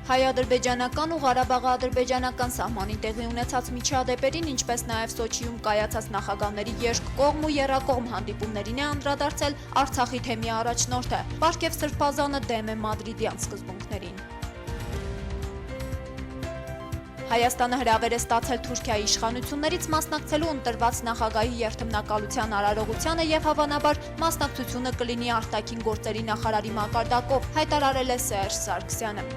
Հայ-ադրբեջանական ու Ղարաբաղ-ադրբեջանական սահմանին տեղի ունեցած միջադեպերին, ինչպես նաև Սոչիում կայացած նախագահների երկկողմ ու եռակողմ հանդիպումներին է անդրադարձել Արցախի թեմի առաջնորդը։ Պարքև Սրբազանը դեմ է մադրիդյան սկզբունքներին։ Հայաստանը հրավեր է ստացել Թուրքիայի իշխանություններից մասնակցելու ընտրված նախագահի երթմնակալության արարողությանը և հավանաբար մասնակցությունը կլինի արտաքին գործերի նախարարի մակարդակով, հայտարարել է Սերժ Սարգսյանը։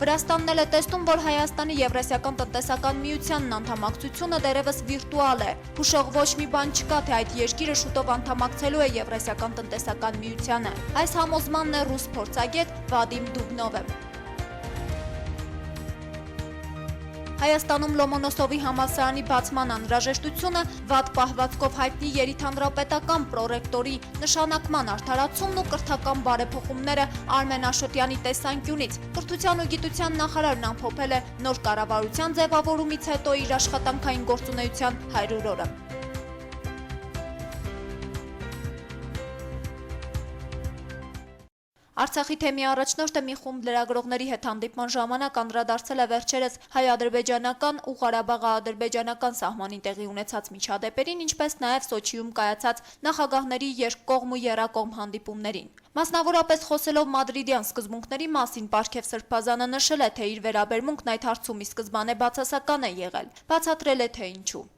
Վրաստանն էլ է տեսնում, որ Հայաստանի Եվրասիական տնտեսական միությանն անդամակցությունը դեռևս վիրտուալ է։ Հուշող ոչ մի բան չկա, թե այդ երկիրը շուտով անդամակցելու է Եվրասիական տնտեսական միությանը։ Այս համոզմանն է ռուս փորձագետ Վադիմ Դուբնովը։ Հայաստանում Լոմոնոսովի համալսարանի բացման անհրաժեշտությունը, վատ պահվածքով հայտնի երիտանրապետական պրոռեկտորի նշանակման արդարացումն ու կրթական բարեփոխումները Արմեն Աշոտյանի տեսանկյունից։ Կրթության ու գիտության նախարարն ամփոփել է նոր կառավարության ձևավորումից հետո իր աշխատանքային գործունեության 100 օրը։ Արցախի թեմի առաջնորդը մի խումբ լրագրողների հետ հանդիպման ժամանակ անդրադարձել է վերջերս հայ-ադրբեջանական ու Ղարաբաղ-ադրբեջանական սահմանին տեղի ունեցած միջադեպերին, ինչպես նաև Սոչիում կայացած նախագահների երկկողմ ու եռակողմ հանդիպումներին։ Մասնավորապես խոսելով մադրիդյան սկզբունքների մասին, Պարքև Սրբազանը նշել է, թե իր վերաբերմունքն այդ հարցում ի սկզբանե բացասական է եղել, բացատրել է, թե ինչու։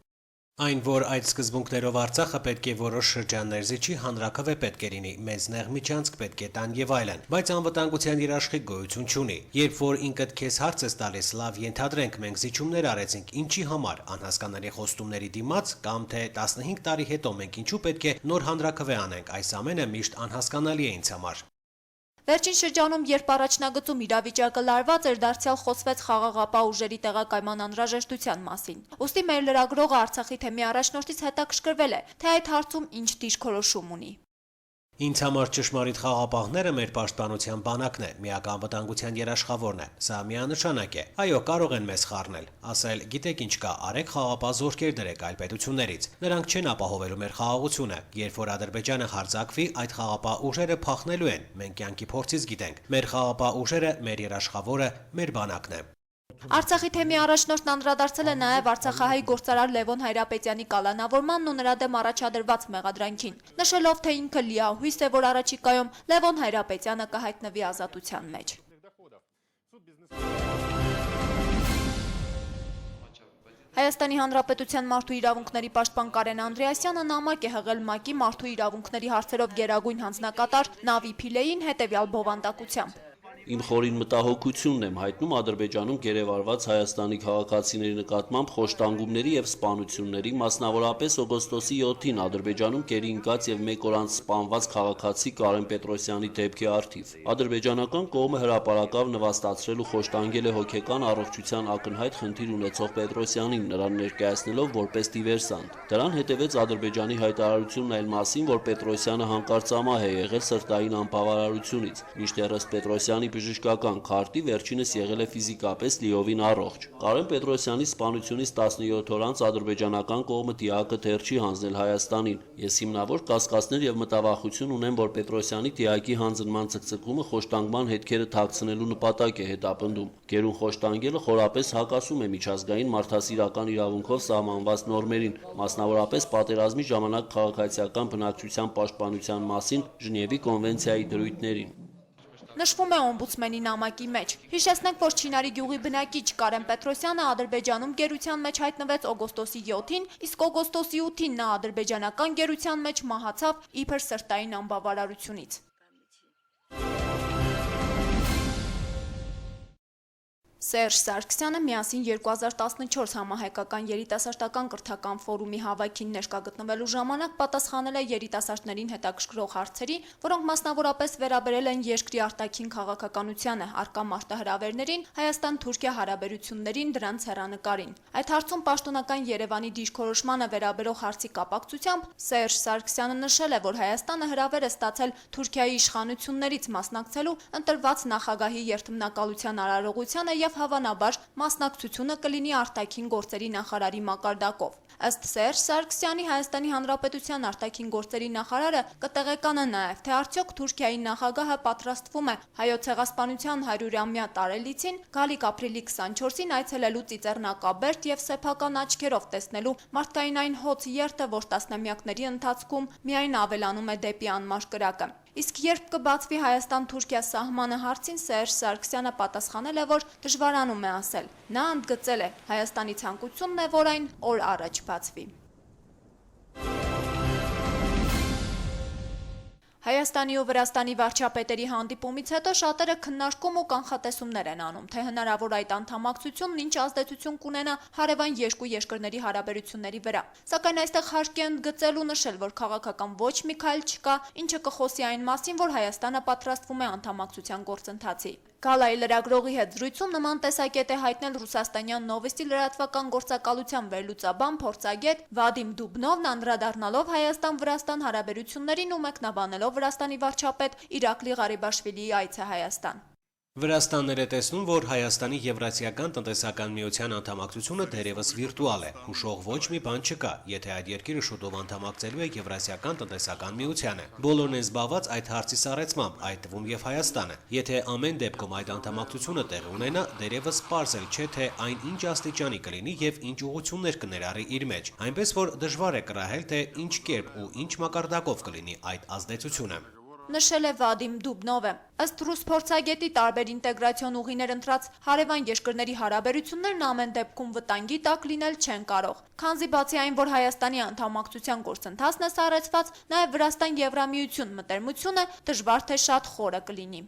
Այն, որ այդ սկզբունքներով Արցախը պետք է որոշ շրջաններ զիջի, հանրաքվե պետք է լինի, մեծ նեղ միջանցք պետք է տան եւ այլն, բայց անվտանգության երաշխիք գոյություն չունի։ Երբ որ ինքդ քեզ հարց ես տալիս, լավ ենթադրենք մենք զիջումներ արեցինք, ինչի համար, անհասկանալի խոստումների դիմաց, կամ թե 15 տարի հետո մենք ինչու պետք է նոր հանրաքվե անենք, այս ամենը միշտ անհասկանալի է ինձ համար։ Վերջին շրջանում, երբ առաջնագծում իրավիճակը լարված էր, դարձյալ խոսվեց խաղաղապահ ուժերի տեղակայման անհրաժեշտության մասին։ Ուստի մեր լրագրողը Արցախի թեմի առաջնորդից հետաքրքրվել է, թե այդ հարցում ինչ դիրքորոշում ունի։ Ինձ համար ճշմարիտ խաղապահները մեր պաշտպանության բանակն է, միակ անվտանգության երաշխավորն է։ Սա միանշանակ է։ Այո, կարող են մեզ խառնել, ասել, գիտեք ինչ կա, արեք խաղապահ զորքեր դրեք այլ պետություններից։ Նրանք չեն ապահովելու մեր խաղաղությունը։ Երբ որ Ադրբեջանը հարձակվի, այդ խաղապահ ուժերը փախնելու են։ Մենք կյանքի փորձից գիտենք։ Մեր խաղապահ ուժերը, մեր երաշխավորը, մեր բանակն է։ Արցախի թեմի առաջնորդն անդրադարձել է նաև արցախահայ գործարար Լևոն Հայրապետյանի կալանավորմանն ու նրա դեմ առաջադրված մեղադրանքին, նշելով, թե ինքը լիահույս է, որ առաջիկայում Լևոն Հայրապետյանը կհայտնվի ազատության մեջ։ Հայաստանի Հանրապետության մարդու իրավունքների պաշտպան Կարեն Անդրեասյանը նամակ է հղել ՄԱԿ-ի մարդու իրավունքների հարցերով գերագույն հանձնակատար Նավի Փիլեին հետևյալ բովանդակությամբ։ Իմ խորին մտահոգությունն եմ հայտնում Ադրբեջանում գերեվարված Հայաստանի քաղաքացիների նկատմամբ խոշտանգումների եւ սպանությունների, մասնավորապես օգոստոսի 7-ին Ադրբեջանում կերի ընկած եւ մեկ օր անց սպանված քաղաքացի Կարեն Պետրոսյանի դեպքի առթիվ։ Ադրբեջանական կողմը հրապարակավ նվաստացրել ու խոշտանգել է հոգեկան առողջության ակնհայտ խնդիր ունեցող Պետրոսյանին, նրան ներկայացնելով որպես դիվերսանտ։ Դրան հետևեց Ադրբեջանի հայտարարությունն այլ մասին, որ Պետրոսյանը հանկարծամահ է եղել սրտային անբավարարությունից, մինչդեռ ըստ Պետրոսյանի բժշկական քարտի վերջինս եղել է ֆիզիկապես լիովին առողջ։ Կարեն Պետրոսյանի սպանությունից 17 օր անց ադրբեջանական կողմը դիակը դեռ չի հանձնել Հայաստանին։ Ես հիմնավոր կասկածներ եւ մտավախություն ունեմ, որ Պետրոսյանի դիակի հանձնման ցկցկումը խոշտանգման հետքերը թաքցնելու նպատակ է հետապնդում։ Գերուն խոշտանգելը խորապես հակասում է միջազգային մարդասիրական իրավունքով սահմանված նորմերին, մասնավորապես պատերազմի ժամանակ քաղաքացիական բնակչության պաշտպանության մասին Ժնևի կոնվենցիայի դրույթներին։ Նշվում է օմբուդսմենի նամակի մեջ։ Հիշեցնենք, որ Չինարի գյուղի բնակիչ Կարեն Պետրոսյանը Ադրբեջանում գերության մեջ հայտնվեց օգոստոսի 7-ին, իսկ օգոստոսի 8-ին նա ադրբեջանական գերության մեջ մահացավ իբր սրտային անբավարարությունից։ Սերժ Սարգսյանը միասին 2014 համահայկական երիտասարդական կրթական ֆորումի հավաքին ներկա գտնվելու ժամանակ պատասխանել է երիտասարդներին հետաքրքրող հարցերի, որոնք մասնավորապես վերաբերել են երկրի արտաքին քաղաքականությանը, առկա մարտահրավերներին, Հայաստան-Թուրքիա հարաբերություններին, դրանց հեռանկարին։ Այդ հարցում պաշտոնական Երևանի դիրքորոշմանը վերաբերող հարցի կապակցությամբ Սերժ Սարգսյանը նշել է, որ Հայաստանը հրավեր է ստացել Թուրքիայի իշխանություններից մասնակցելու ընտրված նախագահի երթմնակալության արարողությանը եւ հավանաբար մասնակցությունը կլինի արտաքին գործերի նախարարի մակարդակով։ Ըստ Սերժ Սարգսյանի, Հայաստանի Հանրապետության արտաքին գործերի նախարարը կտեղեկանա նաև, թե արդյոք Թուրքիայի նախագահը պատրաստվում է Հայոց ցեղասպանության 100-ամյա տարելիցին գալիք ապրիլի 24-ին այցելելու Ծիծեռնակաբերդ եւ սեփական աչքերով տեսնելու մարդկային այն հոծ երթը, որ տասնամյակների ընթացքում միայն ավելանում է դեպի անմար կրակը։ Իսկ երբ կբացվի Հայաստան-Թուրքիա սահմանը հարցին, Սերժ Սարգսյանը պատասխանել է, որ դժվարանում է ասել։ Նա ընդգծել է. Հայաստանի ցանկությունն է, որ այն օր առաջ բացվի։ Հայաստանի ու Վրաստանի վարչապետերի հանդիպումից հետո շատերը քննարկում ու կանխատեսումներ են անում, թե հնարավոր այդ անդամակցությունն ինչ ազդեցություն կունենա հարևան երկու երկրների հարաբերությունների վրա։ Սակայն այստեղ հարկ է ընդգծել ու նշել, որ քաղաքական ոչ մի քայլ չկա, ինչը կխոսի այն մասին, որ Հայաստանը պատրաստվում է անդամակցության գործընթացի։ Գալայի լրագրողի հետ զրույցում նման տեսակետ է հայտնել ռուսաստանյան Նովոստի լրատվական գործակալության վերլուծաբան փորձագետ Վադիմ Դուբնովն, անդրադառնալով Հայաստան-Վրաստան հարաբերություններին ու մեկնաբանելով Վրաստանի վարչապետ Իրակլի Ղարիբաշվիլիի այցը Հայաստան։ Վրաստաններ է տեսնում, որ Հայաստանի Եվրասիական տնտեսական միության անդամակցությունը դերևս վիրտուալ է, հուշող ոչ մի բան չկա, եթե այդ երկիրը շուտով անդամակցելու է Եվրասիական տնտեսական միությանը։ Բոլորն են զբաղված այդ հարցի սառեցմամբ, այդ թվում եւ Հայաստանը։ Եթե ամեն դեպքում այդ անդամակցությունը տեղի ունենա, դերևս պարզ չէ, թե այն ինչ աստիճանի կլինի եւ ինչ ուղղություններ կներառի իր մեջ, այնպես որ դժվար է կռահել, թե ինչ կերպ ու ինչ մակարդակով կլինի այդ ազդեցությունը։ Նշել է Վադիմ Դուբնովը։ Ըստ ռուս փորձագետի տարբեր ինտեգրացիոն ուղիներ ընտրած հարևան երկրների հարաբերություններն ամեն դեպքում վտանգի տակ լինել չեն կարող։ Քանզի բացի այն, որ Հայաստանի անդամակցության գործընթացն է սառեցված, նաև Վրաստան-Եվրամիություն մտերմությունը դժվար թե շատ խորը կլինի։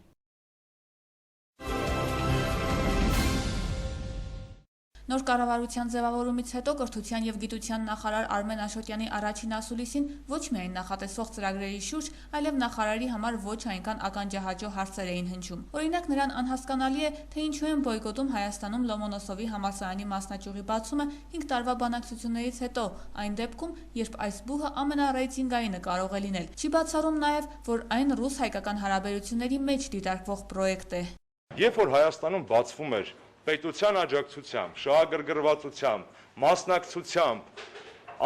Նոր կառավարության ձևավորումից հետո կրթության եւ գիտության նախարար Արմեն Աշոտյանի առաջին ասուլիսին ոչ միայն նախատեսվող ծրագրերի շուրջ, այլև նախարարի համար ոչ այնքան ականջահաճո հարցեր էին հնչում։ Օրինակ, նրան անհասկանալի է, թե ինչու են բոյկոտում Հայաստանում Լոմոնոսովի համալսարանի մասնաճյուղի բացումը 5 տարվա բանակցություններից հետո, այն դեպքում, երբ այս բուհը ամենառեյտինգայինը կարող է լինել։ Չի բացառում նաեւ, որ այն ռուս-հայկական հարաբերությունների մեջ դիտարկվող պրոյեկտ է։ Երբ որ Հայաստանում բացվում էր պետության աջակցությամբ, շահագրգռվածությամբ, մասնակցությամբ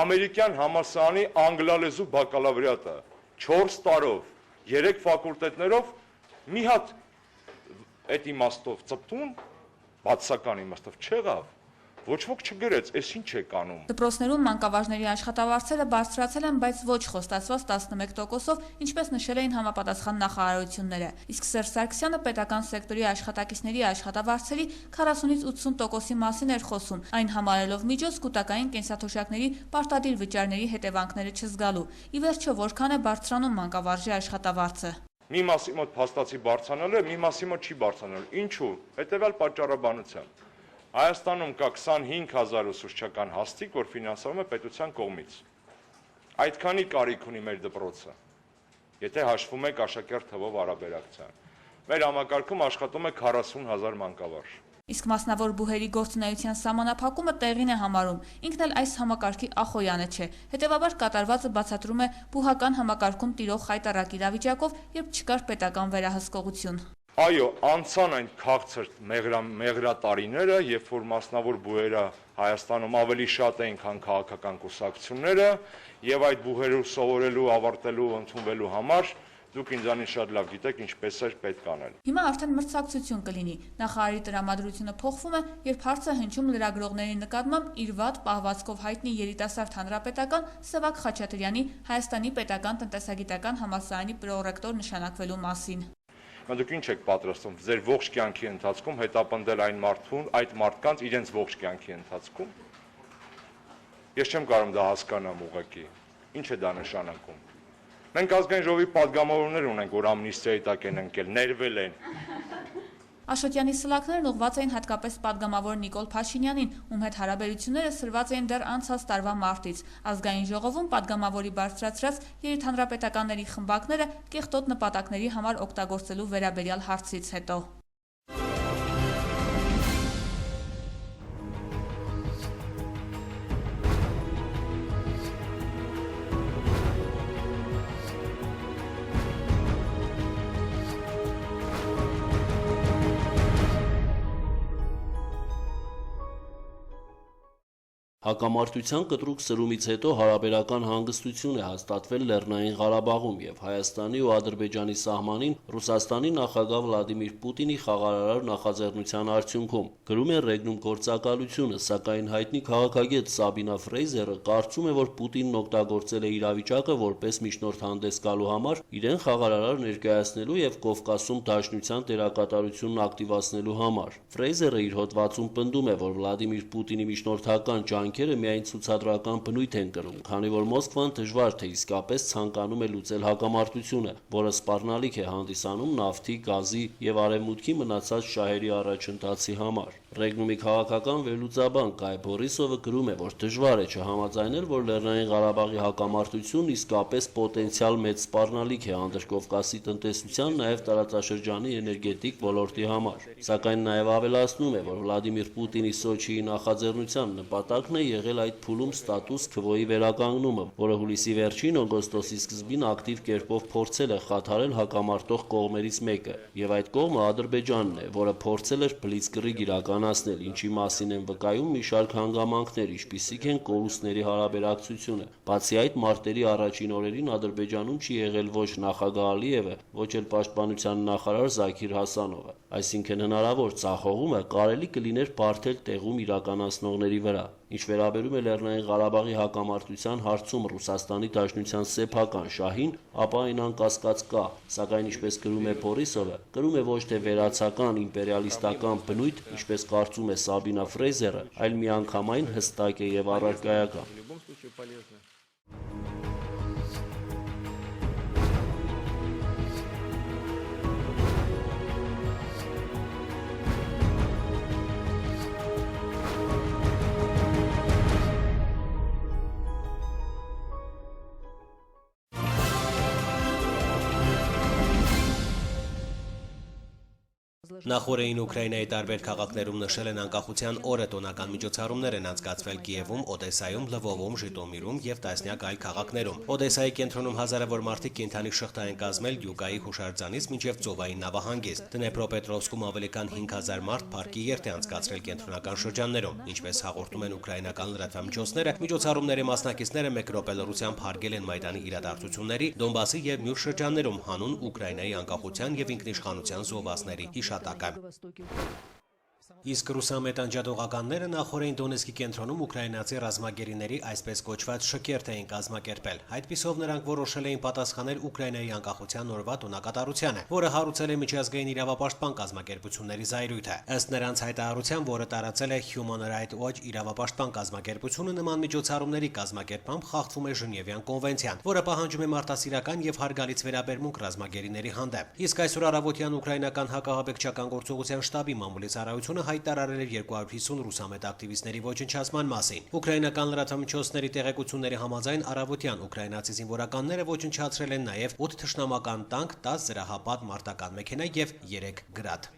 ամերիկյան համալսարանի անգլալեզու բակալավրիատը 4 տարով, 3 ֆակուլտետներով մի հատ այդ իմաստով ծպտուն, բացասական իմաստով չեղավ, ոչ ոք չգրեց, այս ինչ եք անում։ Դպրոցներում մանկավարժների աշխատավարձերը բարձրացել են, բայց ոչ խոստացված 11%-ով, ինչպես նշել էին համապատասխան նախարարությունները։ Իսկ Սերժ Սարգսյանը պետական սեկտորի աշխատակիցների աշխատավարձերի 40-ից 80%-ի մասին էր խոսում, այն համարելով միջոց կൂട്ടակային կենսաթոշակների պարտադիր վճարների հետևանքները չզգալու։ Ի վերջո, որքան է բարձրանում մանկավարժի աշխատավարձը։ Մի մասի մոտ փաստացի բարձրանալու է, մի մասի մոտ չի բարձրանալու։ Ինչու՞։ Հետևյալ պատճառաբանությամբ։ Հայաստանում կա 25,000 ուսուցչական հաստիկ, որ ֆինանսվում է պետության կողմից։ Այդքանի կարիք ունի մեր դպրոցը, եթե հաշվում եք աշակերտ թվով արաբերակցության։ Մեր համակարգում աշխատում է 40,000 մանկավարժ։ Իսկ մասնավոր բուհերի գործունեության սահմանափակումը տեղին է համարում, ինքն էլ այս համակարգի ախոյանը չէ, հետևաբար կատարվածը բացատրում է բուհական համակարգում տիրող խայտառակ իրավիճակով, երբ չկար պետական վերահսկողություն։ Այո, անցան այն քաղցր մեղրատարիները, երբ որ մասնավոր բուհերը Հայաստանում ավելի շատ էին, քան քաղաքական կուսակցությունները, եւ այդ բուհերով սովորելու, ավարտելու, ընդունվելու համար դուք ինձանից շատ լավ գիտեք, ինչպես էր պետք անել։ Հիմա արդեն մրցակցություն կլինի։ Նախարարի տրամադրությունը փոխվում է, երբ հարցը հնչում լրագրողների նկատմամբ իր վատ պահվածքով հայտնի երիտասարդ հանրապետական Սևակ Խաչատրյանի Հայաստանի պետական տնտեսագիտական համալսարանի պրոռեկտոր նշանակվելու մասին։ Դուք ինչ եք պատրաստում ձեր ողջ կյանքի ընթացքում հետապնդել այն մարդուն, այդ մարդկանց իրենց ողջ կյանքի ընթացքում։ Ես չեմ կարող դա հասկանամ ուղղակի։ Ինչ է դա նշանակում։ Մենք ազգային ժողովի падգամավորներ ունենք, որ ամնիստիայի տակ են ընկել, ներվել են։ Աշոտյանի սլաքներն ուղղված էին հատկապես падգամավոր Նիկոլ Փաշինյանին, ում հետ հարաբերությունները սրված էին դեռ անցած տարվա մարտից։ Ազգային ժողովում падգամավորի բարձրացրած երիտհանրապետականների խմբակները կեղտոտ նպատակների համար օգտագործելու վերաբերյալ հարցից հետո։ Հակամարտության կտրուկ սրումից հետո հարաբերական հանգստություն է հաստատվել Լեռնային Ղարաբաղում եւ Հայաստանի ու Ադրբեջանի սահմանին Ռուսաստանի նախագահ Վլադիմիր Պուտինի խաղաղարար նախաձեռնության արդյունքում, գրում է Ռեգնում գործակալությունը, սակայն հայտնի քաղաքագետ Սաբինա Ֆրեյզերը կարծում է, որ Պուտինն օգտագործել է իրավիճակը որպես միջնորդ հանդես գալու համար իրեն խաղաղարար ներկայացնելու եւ Կովկասում դաշնության դերակատարությունն ակտիվացնելու համար։ Ֆրեյզերը իր հոդվածում պնդում է, որ Վլադիմիր Պուտինի միջնորդական ջանքերը միայն ցուցադրական բնույթ են կրում, քանի որ Մոսկվան դժվար թե իսկապես ցանկանում է լուծել հակամարտությունը, որը սպառնալիք է հանդիսանում նավթի, գազի եւ արևմուտքի մնացած շահերի առաջընթացի համար։ Ռեգնումի քաղաքական վերլուծաբան Կայ Բորիսովը գրում է, որ դժվար է չհամաձայնել, որ Լեռնային Ղարաբաղի հակամարտությունն իսկապես պոտենցիալ մեծ սպառնալիք է Անդրկովկասի տնտեսության, նաև տարածաշրջանի էներգետիկ ոլորտի համար։ Սակայն նաև ավելացնում է, որ Վլադիմիր Պուտինի Սոչիի նախաձեռնության նպատակն է եղել այդ փուլում ստատուս քվոյի վերականգնումը, որը հուլիսի վերջին օգոստոսի սկզբին ակտիվ կերպով փորձել է խաթարել հակամարտող կողմերից մեկը, եւ այդ կողմը Ադրբեջանն է, որը փորձել էր բլիցկրիգ իրականացնել, ինչի մասին են վկայում մի շարք հանգամանքներ, ինչպիսիք են կորուստների հարաբերակցությունը։ Բացի այդ, մարտերի առաջին օրերին Ադրբեջանում չի եղել ոչ նախագահ Ալիևը, ոչ էլ պաշտպանության նախարար Զաքիր Հասանովը, այսինքն հնարավոր ծախողումը կարելի կլիներ բարդել տեղում իրականացնողների վրա։ Ինչ վերաբերում է Լեռնային Ղարաբաղի հակամարտության հարցում Ռուսաստանի Դաշնության սեփական շահին, ապա այն անկասկած կա, սակայն ինչպես գրում է Բորիսովը, կրում է ոչ թե վերացական իմպերիալիստական բնույթ, ինչպես կարծում է Սաբինա Ֆրեյզերը, այլ միանգամայն հստակ է եւ առարկայական։ Նախորդին Ուկրաինայի տարբեր քաղաքներում նշել են անկախության օրը, տոնական միջոցառումներ են անցկացվել Կիևում, Օդեսայում, Լվովում, Ժիտոմիրում եւ տասնյակ այլ քաղաքներում։ Օդեսայի կենտրոնում հազարավոր մարդիկ կենդանի շղթա են կազմել Յուկայի հուշարձանից մինչեւ Ծովային նավահանգիստ։ Դնեպրոպետրովսկում ավելի քան 5000 մարդ парքի երթ է անցկացրել կենտրոնական շրջաններում։ Ինչպես հաղորդում են ուկրաինական լրատվամիջոցները, միջոցառումների մասնակիցները մեկ րոպե լռությամբ հարգել են Մայդանի իրադարձությունների, Դոնբասի եւ մյուս շրջաններում հանուն Ուկրաինայի անկախության եւ ինքնիշխանության զոհվածների հիշատակը։ Իսկ ռուսամետ անջատողականները նախորդին Դոնեցկի կենտրոնում ուկրաինացի ռազմագերիների այսպես կոչված շքերթ էին կազմակերպել։ Այդպիսով նրանք որոշել էին պատասխանել Ուկրաինայի անկախության օրվա տոնակատարությանը, որը հարուցել է միջազգային իրավապաշտպան կազմակերպությունների զայրույթը։ Ըստ նրանց հայտարարության, որը տարածել է Human Rights Watch իրավապաշտպան կազմակերպությունը, նման միջոցառումների կազմակերպմամբ խախտվում է Ժնևյան կոնվենցիան, որը պահանջում է մարտահրավերական եւ հարգալից վերաբերմունք ռազմագերիների հանդեպ։ Իսկ այսօր առավոտյան ուկրաինական հակահաբեկչական գործողության շտաբի մամուլի ծառայությունը հայտարարել էր 250 ռուսամետ ակտիվիստների ոչնչացման մասին։ Ուկրաինական լրատվամիջոցների տեղեկությունների համաձայն առավոտյան ուկրաինացի զինվորականները ոչնչացրել են նաև 8 թշնամական տանկ, 10 զրահապատ մարտական մեքենա եւ 3 գրադ։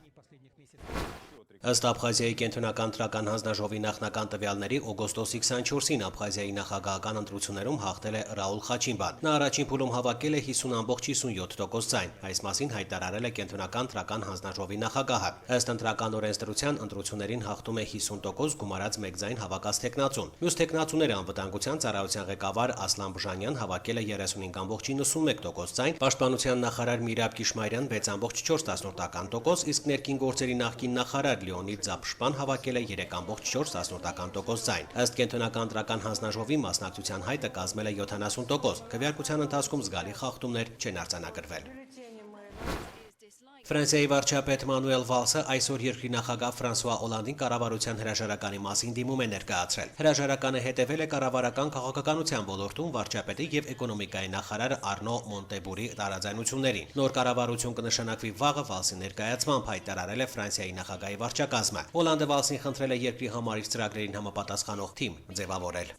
Ըստ Աբխազիայի կենտրոնական տրական հանձնաժողովի նախնական տվյալների օգոստոսի 24-ին Աբխազիայի նախագահական ընտրություններում հաղթել է Ռաուլ Խաչինբան։ Նա առաջին փուլում հավաքել է 50.57% ձայն։ Այս մասին հայտարարել է կենտրոնական տրական հանձնաժողովի նախագահը։ Ըստ ընտրական օրենսդրության ընտրություններին հաղթում է 50% գումարած մեկ ձայն հավաքած տեխնացուն։ Մյուս տեխնացուները անվտանգության ծառայության ղեկավար Ասլան Բժանյան հավաքել է 35.91% ձայն, պաշտպանության նախարար Միրաբ Կիշմարյան 6.4%, իսկ ներքին գործերի նախկին նախարար Լեոնիդ Զապշպան հավաքել է 3.4% ձայն։ Ըստ կենտրոնական տրական հանձնաժողովի մասնակցության հայտը կազմել է 70%։ Քվեարկության ընթացքում զգալի խախտումներ չեն արձանագրվել։ Ֆրանսիայի վարչապետ Մանուել Վալսը այսօր երկրի նախագահ Ֆրանսուଆ Օլանդին կառավարության հրաժարականի մասին դիմում է ներկայացրել։ Հրաժարականը հետևել է կառավարական քաղաքականության ոլորտում վարչապետի եւ էկոնոմիկայի նախարար Արնո Մոնտեբուրի տարաձայնություններին։ Նոր կառավարություն կնշանակվի վաղը Վալսի ներկայացմամբ հայտարարել է Ֆրանսիայի նախագահի վարչակազմը։ Օլանդը Վալսին խնդրել է երկրի համար իր ծրագրերին համապատասխանող թիմ ձևավորել։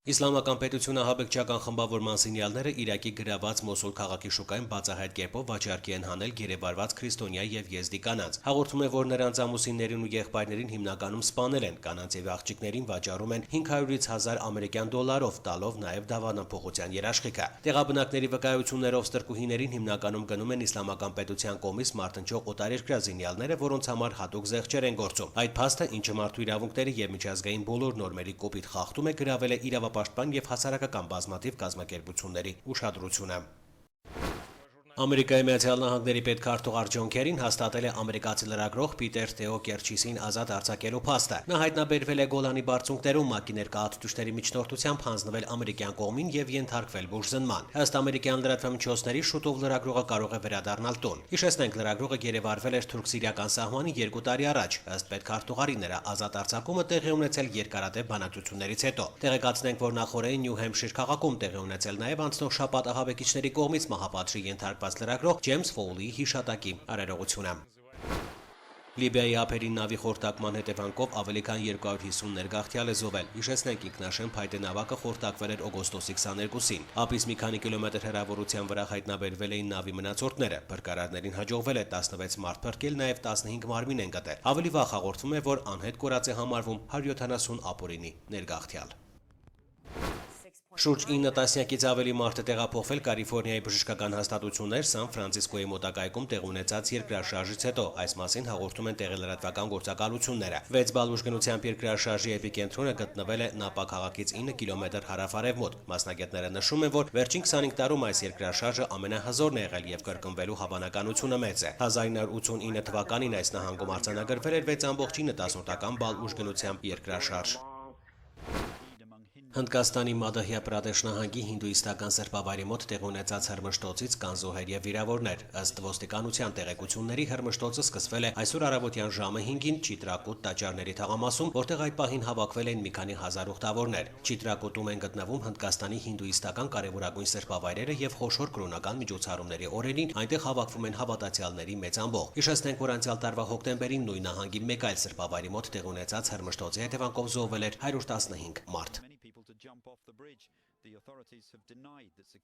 Իսլամական պետությունը հաբեկչական խմբավորման սինյալները Իրաքի գրաված Մոսուլ քաղաքի շուկայում բացահայտ կերպով վաճառքի են հանել գերեվարված քրիստոնյա եւ եզդի կանանց։ Հաղորդում է, որ նրանց ամուսիններին ու եղբայրներին հիմնականում սպանել են, կանանց եւ աղջիկներին վաճառում են 500-ից 1000 ամերիկյան դոլարով, տալով նաեւ դավանանփոխության երաշխիքը։ Տեղաբնակների վկայություններով ստրկուհիներին հիմնականում գնում են իսլամական պետության կողմից մարտնչող օտարերկրյա զինյալները, որոնց համար հատուկ զեղչեր են գործում։ Այդ փաստը, ինչը մարդու իրավունքների եւ միջազգային բոլոր նորմերի կոպիտ խախտում է, գրավել է իրավապաշտպան եւ հասարակական բազմաթիվ կազմակերպությունների ուշադրությունը։ Ամերիկայի Միացյալ Նահանգների պետքարտուղար Ար Ջոն Քերին հաստատել է ամերիկացի լրագրող Պիտեր Թեո Կերչիսին ազատ արձակելու փաստը։ Նա հայտնաբերվել է Գոլանի բարձունքներում ՄԱԿ-ի ներկայացուցիչների միջնորդությամբ հանձնվել ամերիկյան կողմին եւ ենթարկվել բուժզնման։ Ըստ ամերիկյան լրատվամիջոցների, շուտով լրագրողը կարող է վերադառնալ տուն։ Հիշեցնենք, լրագրողը գերեվարվել էր թուրք-սիրիական սահմանի 2 տարի առաջ։ Ըստ պետքարտուղարի, նրա ազատ արձակումը տեղի ունեցել երկարատև բանակցություններից հետո։ Տեղեկացնենք, որ նախորդին Նյու Հեմփշիր քաղաքում տեղի ունեցել նաեւ անցնող շաբաթ ահաբեկիչների կողմից մահապատժի ենթարկված լրագրող Ջեյմս Ֆոուլի հիշատակի արարողությունը։ Լիբիայի ափերին նավի խորտակման հետևանքով ավելի քան 250 ներգաղթյալ է զոհվել։ Հիշեցնենք, ինքնաշեն փայտե նավակը խորտակվել էր օգոստոսի 22-ին։ Ափից մի քանի կիլոմետր հեռավորության վրա հայտնաբերվել էին նավի մնացորդները։ Փրկարարներին հաջողվել է 16 մարդ փրկել, նաև 15 մարմին են գտել։ Ավելի վաղ հաղորդվում է, որ անհետ կորած է համարվում 170 ապօրինի ներգաղթյալ։ Շուրջ 9 տասնյակից ավելի մարդ է տեղափոխվել Կալիֆոռնիայի բժշկական հաստատություններ Սան Ֆրանցիսկոյի մոտակայքում տեղ ունեցած երկրաշարժից հետո։ Այս մասին հաղորդում են տեղի լրատվական գործակալությունները։ 6 բալ ուժգնությամբ երկրաշարժի էպիկենտրոնը գտնվել է Նապա քաղաքից 9 կիլոմետր հարավ-արևմուտք։ Մասնագետները նշում են, որ վերջին 25 տարում այս երկրաշարժը ամենահզորն է եղել եւ կրկնվելու հավանականությունը մեծ է։ 1989 թվականին այս նահանգում արձանագրվել էր 6.9 բալ ուժգնությամբ երկրաշարժ։ Հնդկաստանի Մադհյա Պրադեշ նահանգի հինդուիստական սրբավայրի մոտ տեղ ունեցած հրմշտոցից կան զոհեր եւ վիրավորներ։ Ըստ ոստիկանության տեղեկությունների, հրմշտոցը սկսվել է այսօր առավոտյան ժամը 5-ին Չիտրակուտ տաճարների թաղամասում, որտեղ այդ պահին հավաքվել էին մի քանի հազար ուխտավորներ։ Չիտրակուտում են գտնվում Հնդկաստանի հինդուիստական կարևորագույն սրբավայրերը եւ խոշոր կրոնական միջոցառումների օրերին այնտեղ հավաքվում են հավատացյալների մեծ ամբոխ։ Հիշեցնենք, որ անցյալ տարվա հոկտեմբերին նույն նահանգի մեկ այլ սրբավայրի մոտ տեղ ունեցած հրմշտոցի հետևանքով զոհվել էր 115 մարդ։ Jump off the bridge. The authorities have denied that security